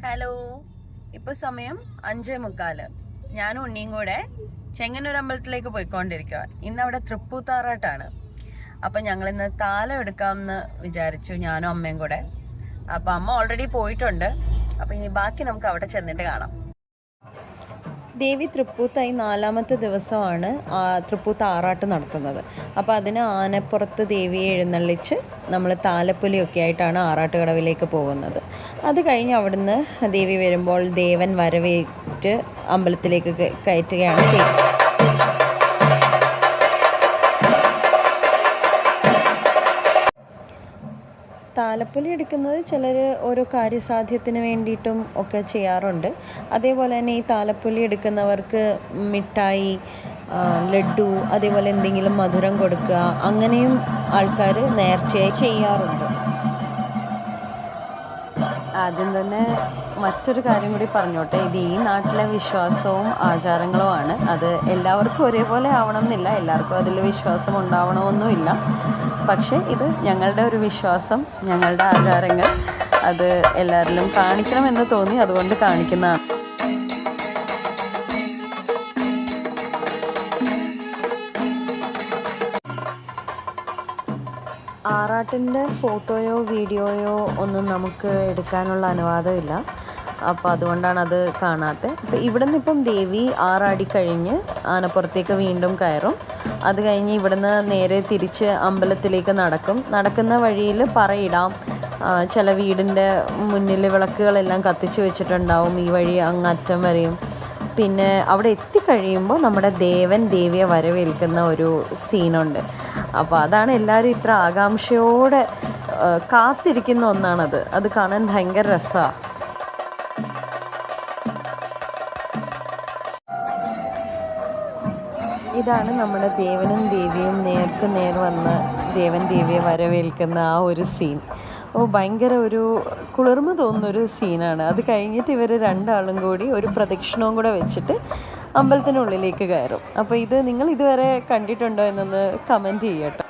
Hello, ഇപ്പോൾ സമയം 5:45. ഞാനും ഉണ്ണിയും കൂടെ ചെങ്ങന്നൂർ അമ്പലത്തിലേക്ക് പോയിക്കൊണ്ടിരിക്കുക. ഇന്ന് അവിടെ തൃപ്പൂത്താറാട്ടാണ്. അപ്പം ഞങ്ങളിന്ന് താലം എടുക്കാമെന്ന് വിചാരിച്ചു, ഞാനും അമ്മയും കൂടെ. അപ്പം അമ്മ ഓൾറെഡി പോയിട്ടുണ്ട്. അപ്പം ഇനി ബാക്കി നമുക്ക് അവിടെ ചെന്നിട്ട് കാണാം. ദേവി തൃപ്പൂത്തായി 4ാമത്തെ ദിവസമാണ് തൃപ്പൂത്ത് ആറാട്ട് നടത്തുന്നത്. അപ്പോൾ അതിന് ആനപ്പുറത്ത് ദേവിയെ എഴുന്നള്ളിച്ച് നമ്മൾ താലപ്പൊലിയൊക്കെ ആയിട്ടാണ് ആറാട്ടുകടവിലേക്ക് പോകുന്നത്. അത് കഴിഞ്ഞ് അവിടുന്ന് ദേവി വരുമ്പോൾ ദേവൻ വരവേറ്റ് അമ്പലത്തിലേക്ക് കയറ്റുകയാണ് ചെയ്യുന്നത്. താലപ്പൊലി എടുക്കുന്നത് ചിലർ ഓരോ കാര്യസാധ്യത്തിന് വേണ്ടിയിട്ടും ഒക്കെ ചെയ്യാറുണ്ട്. അതേപോലെ തന്നെ ഈ താലപ്പൊലി എടുക്കുന്നവർക്ക് മിഠായി, ലഡ്ഡു, അതേപോലെ എന്തെങ്കിലും മധുരം കൊടുക്കുക, അങ്ങനെയും ആൾക്കാർ നേർച്ചയായി ചെയ്യാറുണ്ട്. ആദ്യം തന്നെ മറ്റൊരു കാര്യം കൂടി പറഞ്ഞോട്ടെ. ഇത് ഈ നാട്ടിലെ വിശ്വാസവും ആചാരങ്ങളുമാണ്. അത് എല്ലാവർക്കും ഒരേപോലെ ആവണം എന്നില്ല, എല്ലാവർക്കും അതിൽ വിശ്വാസം ഉണ്ടാവണമെന്നുമില്ല. പക്ഷേ ഇത് ഞങ്ങളുടെ ഒരു വിശ്വാസം, ഞങ്ങളുടെ ആചാരങ്ങൾ, അത് എല്ലാവരിലും കാണിക്കണമെന്ന് തോന്നി, അതുകൊണ്ട് കാണിക്കുന്നതാണ്. ആറാട്ടിൻ്റെ ഫോട്ടോയോ വീഡിയോയോ ഒന്നും നമുക്ക് എടുക്കാനുള്ള അനുവാദമില്ല. അപ്പോൾ അതുകൊണ്ടാണ് അത് കാണാത്തത്. അപ്പോൾ ഇവിടെ നിന്ന് ഇപ്പം ദേവി ആറാടി കഴിഞ്ഞ് ആനപ്പുറത്തേക്ക് വീണ്ടും കയറും. അത് കഴിഞ്ഞ് ഇവിടുന്ന് നേരെ തിരിച്ച് അമ്പലത്തിലേക്ക് നടക്കുന്ന വഴിയിൽ പറയിടാം. ചില വീടിൻ്റെ മുന്നിൽ വിളക്കുകളെല്ലാം കത്തിച്ച് വെച്ചിട്ടുണ്ടാവും, ഈ വഴി അങ്ങറ്റം വരെയും. പിന്നെ അവിടെ എത്തിക്കഴിയുമ്പോൾ നമ്മുടെ ദേവൻ ദേവിയെ വരവേൽക്കുന്ന ഒരു സീനുണ്ട്. അപ്പോൾ അതാണ് എല്ലാവരും ഇത്ര ആകാംക്ഷയോടെ കാത്തിരിക്കുന്ന ഒന്നാണത്. അത് കാണാൻ ഭയങ്കര രസമാണ്. ഇതാണ് നമ്മുടെ ദേവനും ദേവിയും നേർക്ക് നേർ വന്ന് ദേവൻ ദേവിയെ വരവേൽക്കുന്ന ആ ഒരു സീൻ. ഭയങ്കര ഒരു കുളിർമ തോന്നുന്നൊരു സീനാണ്. അത് കഴിഞ്ഞിട്ട് ഇവർ രണ്ടാളും കൂടി ഒരു പ്രദക്ഷിണവും കൂടെ വെച്ചിട്ട് അമ്പലത്തിനുള്ളിലേക്ക് കയറും. അപ്പോൾ ഇത് നിങ്ങൾ ഇതുവരെ കണ്ടിട്ടുണ്ടോ എന്നൊന്ന് കമൻറ്റ് ചെയ്യട്ടോ.